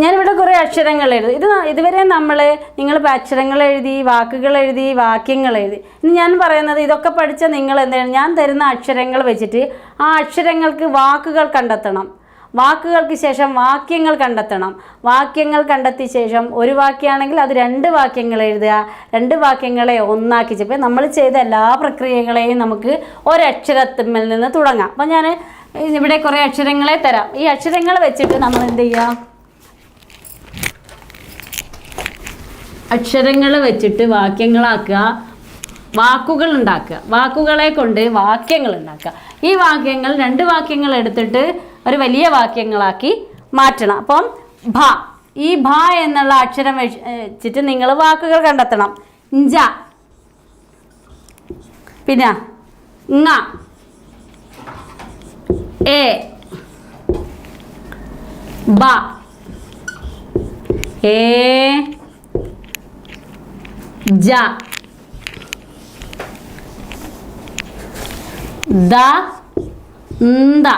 ഞാനിവിടെ കുറേ അക്ഷരങ്ങൾ എഴുതി. ഇതുവരെ നിങ്ങൾ അക്ഷരങ്ങൾ എഴുതി, വാക്കുകൾ എഴുതി, വാക്യങ്ങൾ എഴുതി. ഇനി ഞാൻ പറയുന്നത് ഇതൊക്കെ പഠിച്ച നിങ്ങൾ എന്താണ്, ഞാൻ തരുന്ന അക്ഷരങ്ങൾ വെച്ചിട്ട് ആ അക്ഷരങ്ങൾക്ക് വാക്കുകൾ കണ്ടെത്തണം. വാക്കുകൾക്ക് ശേഷം വാക്യങ്ങൾ കണ്ടെത്തണം. വാക്യങ്ങൾ കണ്ടെത്തിയ ശേഷം ഒരു വാക്യമാണെങ്കിൽ അത് 2 വാക്യങ്ങൾ എഴുതുക. 2 വാക്യങ്ങളെ ഒന്നാക്കി. ഇപ്പോൾ നമ്മൾ ചെയ്ത എല്ലാ പ്രക്രിയകളെയും നമുക്ക് ഒരക്ഷരത്തിൽ നിന്ന് തുടങ്ങാം. അപ്പം ഞാൻ ഇവിടെ കുറേ അക്ഷരങ്ങളെ തരാം. ഈ അക്ഷരങ്ങൾ വെച്ചിട്ട് നമ്മൾ എന്ത് ചെയ്യുക, അക്ഷരങ്ങൾ വെച്ചിട്ട് വാക്യങ്ങളാക്കുക, വാക്കുകൾ ഉണ്ടാക്കുക. വാക്കുകളെ കൊണ്ട് വാക്യങ്ങൾ ഉണ്ടാക്കുക. ഈ വാക്യങ്ങൾ 2 വാക്യങ്ങൾ എടുത്തിട്ട് ഒരു വലിയ വാക്യങ്ങളാക്കി മാറ്റണം. അപ്പം ഭ, ഈ ഭ എന്നുള്ള അക്ഷരം വെച്ചിട്ട് നിങ്ങൾ വാക്കുകൾ കണ്ടെത്തണം. ഞ്ച, പിന്നെ ങ, എ, ബ, ഏ, ജ, ദ, ന്ത.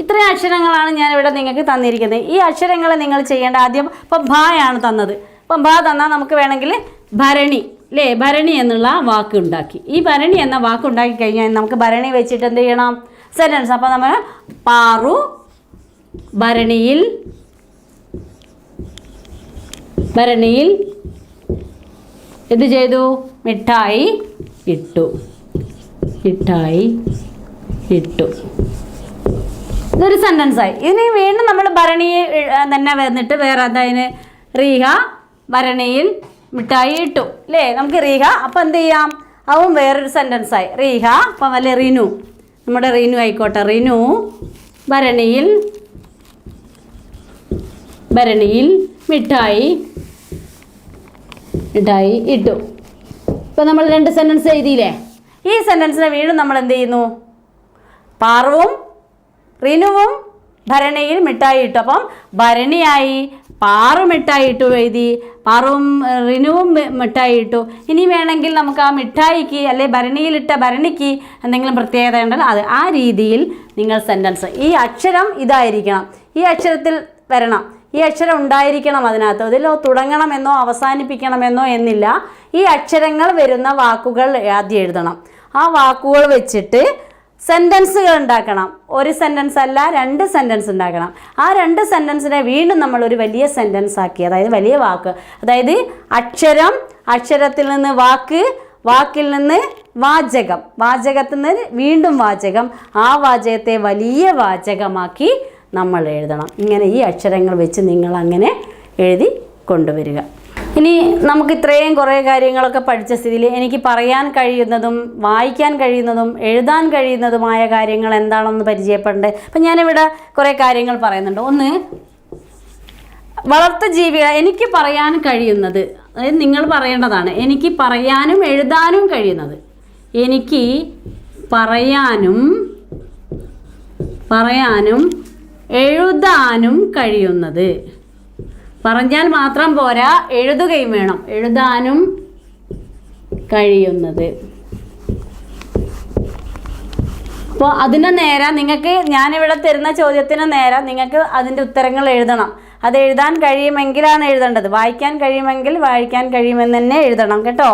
ഇത്രയും അക്ഷരങ്ങളാണ് ഞാനിവിടെ നിങ്ങൾക്ക് തന്നിരിക്കുന്നത്. ഈ അക്ഷരങ്ങൾ നിങ്ങൾ ചെയ്യേണ്ട ആദ്യം ഇപ്പം ഭായാണ് തന്നത്. അപ്പം ഭ തന്നാൽ നമുക്ക് വേണമെങ്കിൽ ഭരണി, അല്ലേ, ഭരണി എന്നുള്ള വാക്ക് ഉണ്ടാക്കി. ഈ ഭരണി എന്ന വാക്ക് ഉണ്ടാക്കി കഴിഞ്ഞാൽ നമുക്ക് ഭരണി വെച്ചിട്ട് എന്ത് ചെയ്യണം, സെൻറ്റൻസ്. അപ്പോൾ നമ്മൾ പാറു ഭരണിയിൽ എന്ത് ചെയ്തു, മിഠായി ഇട്ടു. ഇതൊരു സെൻറ്റൻസായി. ഇതിന് വീണ്ടും നമ്മൾ ഭരണിയെ തന്നെ വന്നിട്ട് വേറെ അതിന് റീഹ ഭരണിയിൽ മിഠായി ഇട്ടു, അല്ലേ. നമുക്ക് റീഹ അപ്പം എന്ത് ചെയ്യാം, അതും വേറൊരു സെൻറ്റൻസായി. റീഹ അപ്പം വല്ല റിനു, നമ്മുടെ റിനു ആയിക്കോട്ടെ. റിനു ഭരണിയിൽ മിഠായി ഇട്ടു. ഇപ്പം നമ്മൾ 2 സെൻറ്റൻസ് എഴുതിയില്ലേ. ഈ സെൻറ്റൻസിനെ വീണ്ടും നമ്മൾ എന്ത് ചെയ്യുന്നു, പാറുവും റിനുവും ഭരണിയിൽ മിഠായി ഇട്ടു. അപ്പം ഭരണിയായി, പാറു മിഠായി ഇട്ടു എഴുതി, പാറുവും റിനുവും മിഠായി ഇട്ടു. ഇനി വേണമെങ്കിൽ നമുക്ക് ആ മിഠായിക്ക് അല്ലെ ഭരണിയിലിട്ട ഭരണിക്ക് എന്തെങ്കിലും പ്രത്യേകത ഉണ്ടല്ലോ അത് ആ രീതിയിൽ നിങ്ങൾ സെൻറ്റൻസ്. ഈ അക്ഷരം ഇതായിരിക്കണം, ഈ അക്ഷരത്തിൽ വരണം, ഈ അക്ഷരം ഉണ്ടായിരിക്കണം അതിനകത്ത്. അതിൽ തുടങ്ങണമെന്നോ അവസാനിപ്പിക്കണമെന്നോ എന്നില്ല. ഈ അക്ഷരങ്ങൾ വരുന്ന വാക്കുകൾ ആദ്യം എഴുതണം. ആ വാക്കുകൾ വെച്ചിട്ട് സെൻറ്റൻസുകൾ ഉണ്ടാക്കണം. ഒരു സെൻറ്റൻസ് അല്ല, 2 സെൻറ്റൻസ് ഉണ്ടാക്കണം. ആ 2 സെൻറ്റൻസിനെ വീണ്ടും നമ്മൾ ഒരു വലിയ സെൻറ്റൻസ് ആക്കി, അതായത് വലിയ വാക്ക്, അതായത് അക്ഷരത്തിൽ നിന്ന് വാക്ക്, വാക്കിൽ നിന്ന് വാചകം, വാചകത്തിൽ നിന്ന് വീണ്ടും വാചകം, ആ വാചകത്തെ വലിയ വാചകമാക്കി നമ്മൾ എഴുതണം. ഇങ്ങനെ ഈ അക്ഷരങ്ങൾ വെച്ച് നിങ്ങൾ അങ്ങനെ എഴുതി കൊണ്ടുവരിക. ഇനി നമുക്ക് ഇത്രയും കുറേ കാര്യങ്ങളൊക്കെ പഠിച്ച സ്ഥിതിയിൽ എനിക്ക് പറയാൻ കഴിയുന്നതും വായിക്കാൻ കഴിയുന്നതും എഴുതാൻ കഴിയുന്നതുമായ കാര്യങ്ങൾ എന്താണെന്ന് പരിചയപ്പെടേണ്ടത്. അപ്പം ഞാനിവിടെ കുറേ കാര്യങ്ങൾ പറയുന്നുണ്ട്. ഒന്ന്, വളർത്തു ജീവികൾ എനിക്ക് പറയാൻ കഴിയുന്നത്, അതായത് നിങ്ങൾ പറയേണ്ടതാണ്. എനിക്ക് പറയാനും എഴുതാനും കഴിയുന്നത്, എനിക്ക് പറയാനും എഴുതാനും കഴിയുന്നത്. പറഞ്ഞാൽ മാത്രം പോരാ, എഴുതുകയും വേണം. എഴുതാനും കഴിയുന്നത്. അപ്പോൾ അതിന് നേരം നിങ്ങൾക്ക്, ഞാനിവിടെ തരുന്ന ചോദ്യത്തിന് നേരം നിങ്ങൾക്ക് അതിൻ്റെ ഉത്തരങ്ങൾ എഴുതണം. അത് എഴുതാൻ കഴിയുമെങ്കിലാണ് എഴുതേണ്ടത്. വായിക്കാൻ കഴിയുമെങ്കിൽ വായിക്കാൻ കഴിയുമെന്ന് തന്നെ എഴുതണം കേട്ടോ.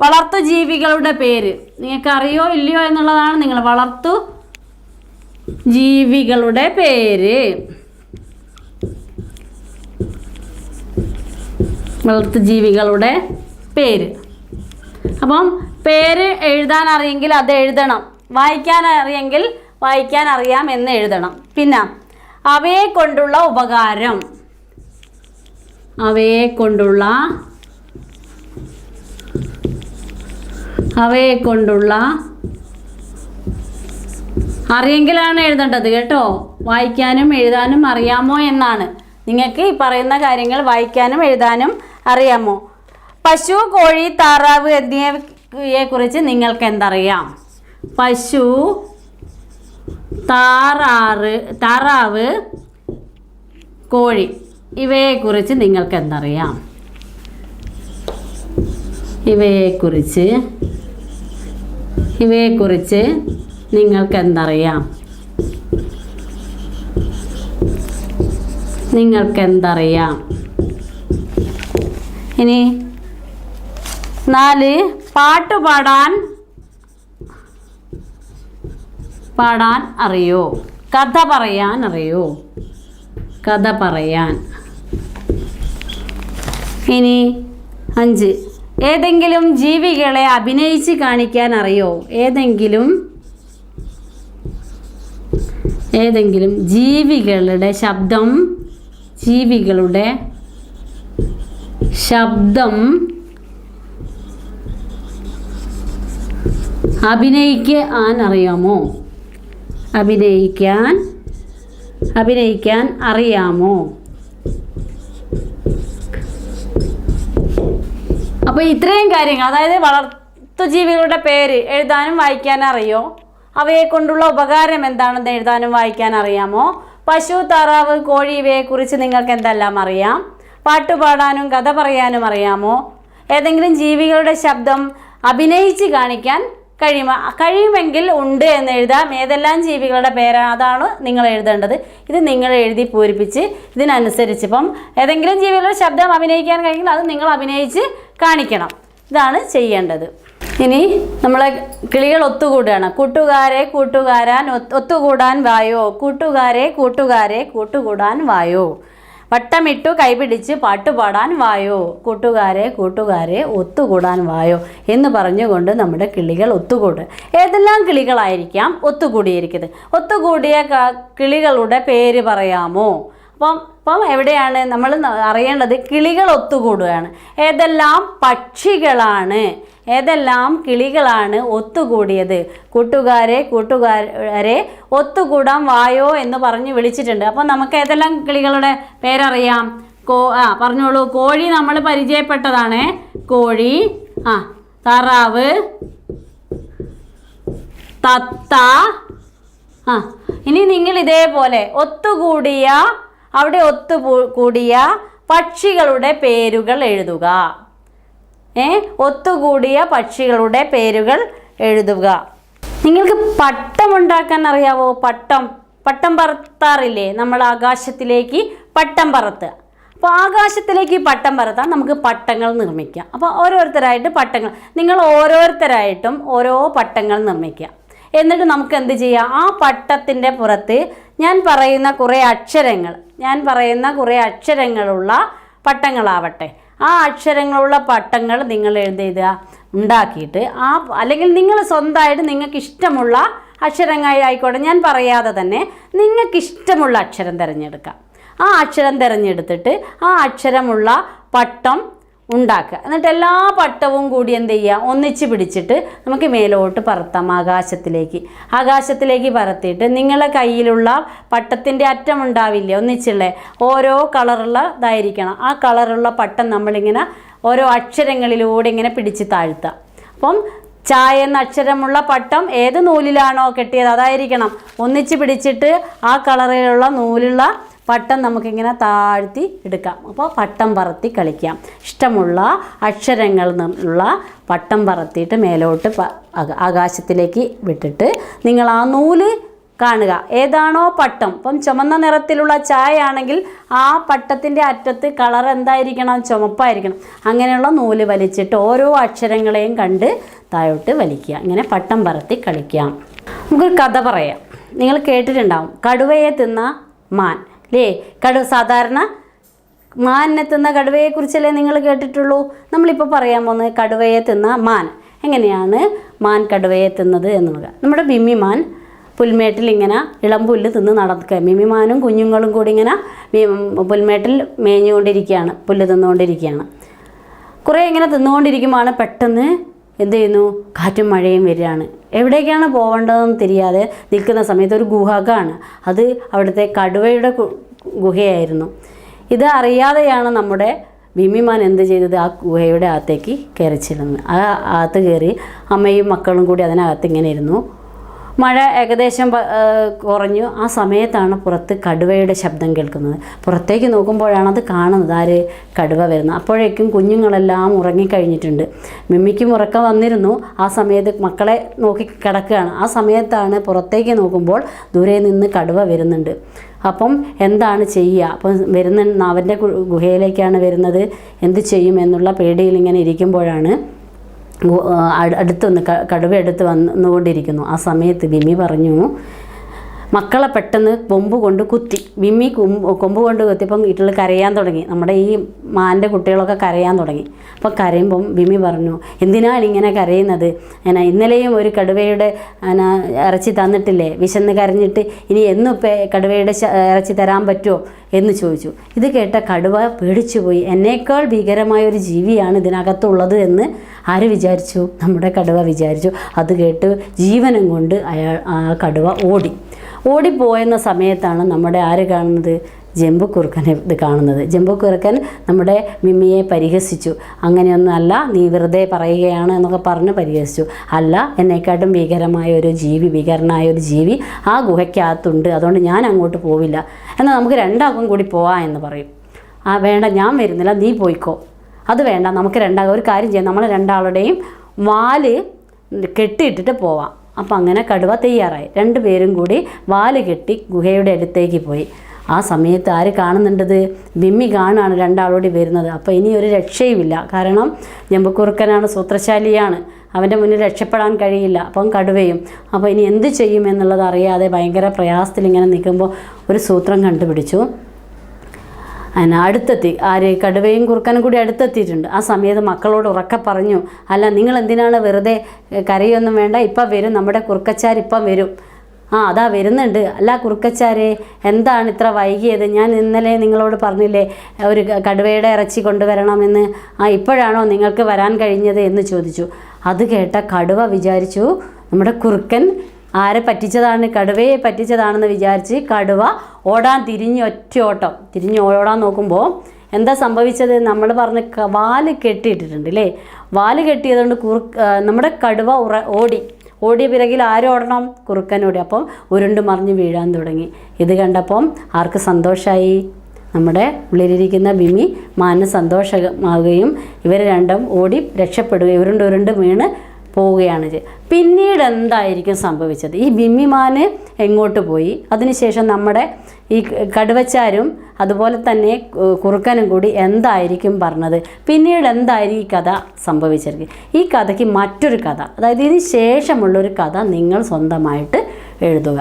വളർത്തു ജീവികളുടെ പേര് നിങ്ങൾക്ക് അറിയോ ഇല്ലയോ എന്നുള്ളതാണ്. നിങ്ങൾ വളർത്തു ജീവികളുടെ പേര്, വളർത്തുജീവികളുടെ പേര്. അപ്പം പേര് എഴുതാൻ അറിയെങ്കിൽ അത് എഴുതണം, വായിക്കാൻ അറിയെങ്കിൽ വായിക്കാൻ അറിയാം എന്ന് എഴുതണം. പിന്നെ അവയെ കൊണ്ടുള്ള ഉപകാരം, അവയെ കൊണ്ടുള്ള അറിയെങ്കിലാണ് എഴുതേണ്ടത് കേട്ടോ. വായിക്കാനും എഴുതാനും അറിയാമോ എന്നാണ്. നിങ്ങൾക്ക് ഈ പറയുന്ന കാര്യങ്ങൾ വായിക്കാനും എഴുതാനും അറിയാമോ? പശു, കോഴി, താറാവ് എന്നിവയെക്കുറിച്ച് നിങ്ങൾക്ക് എന്തറിയാം? പശു, താറാവ്, കോഴി ഇവയെക്കുറിച്ച് നിങ്ങൾക്ക് എന്തറിയാം? ഇവയെക്കുറിച്ച് നിങ്ങൾക്ക് എന്തറിയാം? നിങ്ങൾക്കെന്തറിയാം? ഇനി 4 പാട്ട് പാടാൻ അറിയോ? കഥ പറയാൻ അറിയോ? കഥ പറയാൻ. ഇനി 5 ഏതെങ്കിലും ജീവികളെ അഭിനയിച്ച് കാണിക്കാൻ അറിയോ? ഏതെങ്കിലും ജീവികളുടെ ശബ്ദം അഭിനയിക്കാൻ അറിയാമോ? അഭിനയിക്കാൻ അറിയാമോ? അപ്പോൾ ഇത്രയും കാര്യങ്ങൾ, അതായത് വളർത്തുജീവികളുടെ പേര് എഴുതാനും വായിക്കാനും അറിയോ? അവയെ കൊണ്ടുള്ള ഉപകാരം എന്താണെന്ന് എഴുതാനും വായിക്കാൻ അറിയാമോ? പശു, താറാവ്, കോഴി ഇവയെക്കുറിച്ച് നിങ്ങൾക്ക് എന്തെല്ലാം അറിയാം? പാട്ടുപാടാനും കഥ പറയാനും അറിയാമോ? ഏതെങ്കിലും ജീവികളുടെ ശബ്ദം അഭിനയിച്ച് കാണിക്കാൻ കഴിയുമെങ്കിൽ ഉണ്ട് എന്ന് എഴുതാം. ഏതെല്ലാം ജീവികളുടെ പേരാണ്, അതാണ് നിങ്ങൾ എഴുതേണ്ടത്. ഇത് നിങ്ങൾ എഴുതി പൂരിപ്പിച്ച് ഇതിനനുസരിച്ച് ഇപ്പം ഏതെങ്കിലും ജീവികളുടെ ശബ്ദം അഭിനയിക്കാൻ കഴിയുമെങ്കിൽ അത് നിങ്ങൾ അഭിനയിച്ച് കാണിക്കണം. ഇതാണ് ചെയ്യേണ്ടത്. ഇനി നമ്മളെ കിളികൾ ഒത്തുകൂടുകയാണ്. കൂട്ടുകാരെ കൂട്ടുകാരാൻ ഒത്തുകൂടാൻ വായോ? കൂട്ടുകാരെ കൂട്ടുകൂടാൻ വായോ? വട്ടമിട്ടു കൈപിടിച്ച് പാട്ടുപാടാൻ വായോ? കൂട്ടുകാരെ ഒത്തുകൂടാൻ വായോ എന്ന് പറഞ്ഞുകൊണ്ട് നമ്മുടെ കിളികൾ ഒത്തുകൂടുക. ഏതെല്ലാം കിളികളായിരിക്കാം ഒത്തുകൂടിയിരിക്കുന്നത്? ഒത്തുകൂടിയ കിളികളുടെ പേര് പറയാമോ? അപ്പം എവിടെയാണ് നമ്മൾ അറിയേണ്ടത്? കിളികൾ ഒത്തുകൂടുകയാണ്. ഏതെല്ലാം കിളികളാണ് ഒത്തുകൂടിയത്? കൂട്ടുകാരെ ഒത്തുകൂടാൻ വായോ എന്ന് പറഞ്ഞ് വിളിച്ചിട്ടുണ്ട്. അപ്പം നമുക്ക് ഏതെല്ലാം കിളികളുടെ പേരറിയാം? പറഞ്ഞോളൂ. കോഴി നമ്മൾ പരിചയപ്പെട്ടതാണ്. കോഴി, താറാവ്, തത്ത. ഇനി നിങ്ങൾ ഇതേപോലെ ഒത്തുകൂടിയ പക്ഷികളുടെ പേരുകൾ എഴുതുക. ഒത്തുകൂടിയ പക്ഷികളുടെ പേരുകൾ എഴുതുക. നിങ്ങൾക്ക് പട്ടം ഉണ്ടാക്കാൻ അറിയാവോ? പട്ടം പറത്താറില്ലേ നമ്മൾ? ആകാശത്തിലേക്ക് പട്ടം പറത്തുക. അപ്പോൾ ആകാശത്തിലേക്ക് പട്ടം പറത്താൻ നമുക്ക് പട്ടങ്ങൾ നിർമ്മിക്കാം. അപ്പോൾ ഓരോരുത്തരായിട്ട് പട്ടങ്ങൾ, നിങ്ങൾ ഓരോരുത്തരായിട്ടും ഓരോ പട്ടങ്ങൾ നിർമ്മിക്കുക. എന്നിട്ട് നമുക്ക് എന്ത് ചെയ്യാം? ആ പട്ടത്തിൻ്റെ പുറത്ത് ഞാൻ പറയുന്ന കുറേ അക്ഷരങ്ങളുള്ള പട്ടങ്ങളാവട്ടെ. ആ അക്ഷരങ്ങളുള്ള പട്ടങ്ങൾ നിങ്ങൾ ഉണ്ടാക്കിയിട്ട് അല്ലെങ്കിൽ നിങ്ങൾ സ്വന്തമായിട്ട് നിങ്ങൾക്ക് ഇഷ്ടമുള്ള അക്ഷരങ്ങളായിക്കോട്ടെ, ഞാൻ പറയാതെ തന്നെ നിങ്ങൾക്ക് ഇഷ്ടമുള്ള അക്ഷരം തിരഞ്ഞെടുക്കാം. ആ അക്ഷരം തിരഞ്ഞെടുത്തിട്ട് ആ അക്ഷരമുള്ള പട്ടം ഉണ്ടാക്കുക. എന്നിട്ട് എല്ലാ പട്ടവും കൂടി എന്ത് ചെയ്യുക? ഒന്നിച്ച് പിടിച്ചിട്ട് നമുക്ക് മേലോട്ട് പറത്താം. ആകാശത്തിലേക്ക് പറത്തിയിട്ട് നിങ്ങളുടെ കയ്യിലുള്ള പട്ടത്തിൻ്റെ അറ്റം ഉണ്ടാവില്ലേ ഒന്നിച്ചുള്ള, ഓരോ കളറുള്ളതായിരിക്കണം. ആ കളറുള്ള പട്ടം നമ്മളിങ്ങനെ ഓരോ അക്ഷരങ്ങളിലൂടെ ഇങ്ങനെ പിടിച്ച് താഴ്ത്തുക. അപ്പം ചായ എന്ന അക്ഷരമുള്ള പട്ടം ഏത് നൂലിലാണോ കെട്ടിയത് അതായിരിക്കണം. ഒന്നിച്ച് പിടിച്ചിട്ട് ആ കളറിലുള്ള നൂലുള്ള പട്ടം നമുക്കിങ്ങനെ താഴ്ത്തി എടുക്കാം. അപ്പോൾ പട്ടം പറത്തി കളിക്കാം. ഇഷ്ടമുള്ള അക്ഷരങ്ങളുള്ള പട്ടം പറത്തിയിട്ട് മേലോട്ട് ആകാശത്തിലേക്ക് വിട്ടിട്ട് നിങ്ങൾ ആ നൂല് കാണുക. ഏതാണോ പട്ടം, ഇപ്പം ചുമന്ന നിറത്തിലുള്ള ചായ ആണെങ്കിൽ ആ പട്ടത്തിൻ്റെ അറ്റത്ത് കളർ എന്തായിരിക്കണം? ചുമപ്പായിരിക്കണം. അങ്ങനെയുള്ള നൂല് വലിച്ചിട്ട് ഓരോ അക്ഷരങ്ങളെയും കണ്ട് താഴോട്ട് വലിക്കുക. ഇങ്ങനെ പട്ടം പറത്തി കളിക്കാം. നമുക്കൊരു കഥ പറയാം. നിങ്ങൾ കേട്ടിട്ടുണ്ടാവും, കടുവയെ തിന്ന മാൻ അല്ലേ? സാധാരണ മാനിനെ തിന്ന കടുവയെക്കുറിച്ചല്ലേ നിങ്ങൾ കേട്ടിട്ടുള്ളൂ. നമ്മളിപ്പോൾ പറയാൻ പോകുന്നത് കടുവയെ തിന്ന മാൻ. എങ്ങനെയാണ് മാൻ കടുവയെ തിന്നത് എന്നുള്ളത്. നമ്മുടെ ബിമ്മിമാൻ പുൽമേട്ടിൽ ഇങ്ങനെ ഇളം പുല്ല് തിന്ന് നടക്കുക. ബിമ്മിമാനും കുഞ്ഞുങ്ങളും കൂടി ഇങ്ങനെ പുൽമേട്ടിൽ മേഞ്ഞുകൊണ്ടിരിക്കുകയാണ്, പുല്ല് തിന്നുകൊണ്ടിരിക്കുകയാണ്. കുറേ ഇങ്ങനെ തിന്നുകൊണ്ടിരിക്കുമ്പോഴാണ് പെട്ടെന്ന് എന്ത് ചെയ്യുന്നു? കാറ്റും മഴയും വരികയാണ്. എവിടേക്കാണ് പോകേണ്ടതെന്ന് தெரிയാതെ നിൽക്കുന്ന സമയത്ത് ഒരു ഗുഹകാണ്. അത് അവിടുത്തെ കടുവയുടെ ഗുഹയായിരുന്നു. ഇത് അറിയാതെയാണ് നമ്മുടെ ബിമ്മിമാൻ എന്ത് ചെയ്തത്? ആ ഗുഹയുടെ അകത്തേക്ക് കയറി ചെല്ലുന്നത്. ആ അകത്ത് കയറി അമ്മയും മക്കളും കൂടി അതിനകത്ത് ഇങ്ങനെ ഇരുന്നു. മഴ ഏകദേശം കുറഞ്ഞു. ആ സമയത്താണ് പുറത്ത് കടുവയുടെ ശബ്ദം കേൾക്കുന്നത്. പുറത്തേക്ക് നോക്കുമ്പോഴാണ് അത് കാണുന്നത്, ആര്, കടുവ വരുന്നത്. അപ്പോഴേക്കും കുഞ്ഞുങ്ങളെല്ലാം ഉറങ്ങിക്കഴിഞ്ഞിട്ടുണ്ട്. മിമ്മിക്കും ഉറക്കം വന്നിരുന്നു. ആ സമയത്ത് മക്കളെ നോക്കി കിടക്കുകയാണ്. ആ സമയത്താണ് പുറത്തേക്ക് നോക്കുമ്പോൾ ദൂരെ നിന്ന് കടുവ വരുന്നുണ്ട്. അപ്പം എന്താണ് ചെയ്യുക? അപ്പം അവൻ്റെ ഗുഹയിലേക്കാണ് വരുന്നത്, എന്ത് ചെയ്യും എന്നുള്ള പേടിയിൽ ഇങ്ങനെ ഇരിക്കുമ്പോഴാണ് അടുത്തൊന്ന് കടുവ അടുത്ത് വന്നുകൊണ്ടിരിക്കുന്നു. ആ സമയത്ത് ബിമ്മി പറഞ്ഞു, മക്കളെ പെട്ടെന്ന് കൊമ്പ് കൊണ്ട് കുത്തി. ബിമ്മി കൊമ്പ് കൊണ്ട് കുത്തിയപ്പം വീട്ടിൽ കരയാൻ തുടങ്ങി. നമ്മുടെ ഈ മാൻ്റെ കുട്ടികളൊക്കെ കരയാൻ തുടങ്ങി. അപ്പോൾ കരയുമ്പം ബിമ്മി പറഞ്ഞു, എന്തിനാണ് ഇങ്ങനെ കരയുന്നത്? ഇന്നലെയും ഒരു കടുവയുടെ ഇറച്ചി തന്നിട്ടില്ലേ? വിശന്ന് കരഞ്ഞിട്ട് ഇനി എന്നും കടുവയുടെ ഇറച്ചി തരാൻ പറ്റുമോ എന്ന് ചോദിച്ചു. ഇത് കേട്ട കടുവ പേടിച്ചു പോയി. എന്നേക്കാൾ ഭീകരമായൊരു ജീവിയാണ് ഇതിനകത്തുള്ളത് എന്ന് ആര് വിചാരിച്ചു? നമ്മുടെ കടുവ വിചാരിച്ചു. അത് കേട്ട് ജീവനം കൊണ്ട് കടുവ ഓടിപ്പോയെന്ന സമയത്താണ് നമ്മുടെ ആര് കാണുന്നത്? ജംബുക്കുറുക്കനെ ഇത് കാണുന്നത്. ജംബുക്കുറുക്കൻ നമ്മുടെ മിമ്മിയെ പരിഹസിച്ചു. അങ്ങനെയൊന്നുമല്ല, നീ വെറുതെ പറയുകയാണ് എന്നൊക്കെ പറഞ്ഞ് പരിഹസിച്ചു. അല്ല, എന്നെക്കാട്ടും ഭീകരനായ ഒരു ജീവി ആ ഗുഹയ്ക്കകത്തുണ്ട്, അതുകൊണ്ട് ഞാൻ അങ്ങോട്ട് പോവില്ല, എന്നാൽ നമുക്ക് രണ്ടാൾക്കും കൂടി പോവാം എന്ന് പറയും. വേണ്ട, ഞാൻ വരുന്നില്ല, നീ പോയിക്കോ. അത് വേണ്ട, നമുക്ക് ഒരു കാര്യം ചെയ്യാം, നമ്മൾ രണ്ടാളുടെയും വാല് കെട്ടിയിട്ടിട്ട് പോവാം. അപ്പം അങ്ങനെ കടുവ തയ്യാറായി. രണ്ടുപേരും കൂടി വാല് കെട്ടി ഗുഹയുടെ അടുത്തേക്ക് പോയി. ആ സമയത്ത് ആര് കാണുന്നുണ്ടത്? ബിമ്മി കാണുകയാണ് രണ്ടാളോടി വരുന്നത്. അപ്പോൾ ഇനി ഒരു രക്ഷയുമില്ല. കാരണം ജംബുക്കുറുക്കനാണ്, സൂത്രശാലിയാണ്, അവൻ്റെ മുന്നിൽ രക്ഷപ്പെടാൻ കഴിയില്ല. അപ്പം കടുവയും. അപ്പോൾ ഇനി എന്ത് ചെയ്യും എന്നുള്ളത് അറിയാതെ ഭയങ്കര പ്രയാസത്തിൽ ഇങ്ങനെ നിൽക്കുമ്പോൾ ഒരു സൂത്രം കണ്ടുപിടിച്ചു. അടുത്തെത്തി. കടുവയും കുറുക്കനും കൂടി അടുത്തെത്തിയിട്ടുണ്ട്. ആ സമയത്ത് മക്കളോട് ഉറക്കെ പറഞ്ഞു, അല്ല, നിങ്ങൾ എന്തിനാണ് വെറുതെ കരയൊന്നും വേണ്ട, ഇപ്പം വരും, നമ്മുടെ കുറുക്കച്ചാർ ഇപ്പം വരും. അതാ വരുന്നുണ്ട്. അല്ല കുറുക്കച്ചാരെ, എന്താണ് ഇത്ര വൈകിയത്? ഞാൻ ഇന്നലെ നിങ്ങളോട് പറഞ്ഞില്ലേ ഒരു കടുവയുടെ ഇറച്ചി കൊണ്ടുവരണമെന്ന്. ഇപ്പോഴാണോ നിങ്ങൾക്ക് വരാൻ കഴിഞ്ഞത് എന്ന് ചോദിച്ചു. അത് കേട്ട കടുവ വിചാരിച്ചു നമ്മുടെ കുറുക്കൻ ആരെ പറ്റിച്ചതാണ്, കടുവയെ പറ്റിച്ചതാണെന്ന് വിചാരിച്ച് കടുവ തിരിഞ്ഞ് ഓടാൻ നോക്കുമ്പോൾ എന്താ സംഭവിച്ചത്? നമ്മൾ പറഞ്ഞ വാല് കെട്ടിയിട്ടിട്ടുണ്ട് അല്ലേ? വാല് കെട്ടിയതുകൊണ്ട് നമ്മുടെ കടുവ ഓടിയ പിറകിൽ ആരോടണം? കുറുക്കനോടി. അപ്പം ഉരുണ്ട് മറിഞ്ഞ് വീഴാൻ തുടങ്ങി. ഇത് കണ്ടപ്പം ആർക്ക് സന്തോഷമായി? നമ്മുടെ ഉള്ളിലിരിക്കുന്ന ബിമ്മി മാന് സന്തോഷമാവുകയും ഇവർ രണ്ടും ഓടി രക്ഷപ്പെടുകയും ഉരുണ്ട് വീണ് പോവുകയാണ്. പിന്നീട് എന്തായിരിക്കും സംഭവിച്ചത്? ഈ ബിമ്മിമാന് എങ്ങോട്ട് പോയി? അതിനുശേഷം നമ്മുടെ ഈ കടുവച്ചാരും അതുപോലെ തന്നെ കുറുക്കനും കൂടി എന്തായിരിക്കും പറഞ്ഞത്? പിന്നീട് എന്തായിരിക്കും ഈ കഥ സംഭവിച്ചത്? ഈ കഥയ്ക്ക് മറ്റൊരു കഥ, അതായത് ഇതിന് ശേഷമുള്ളൊരു കഥ നിങ്ങൾ സ്വന്തമായിട്ട് എഴുതുക.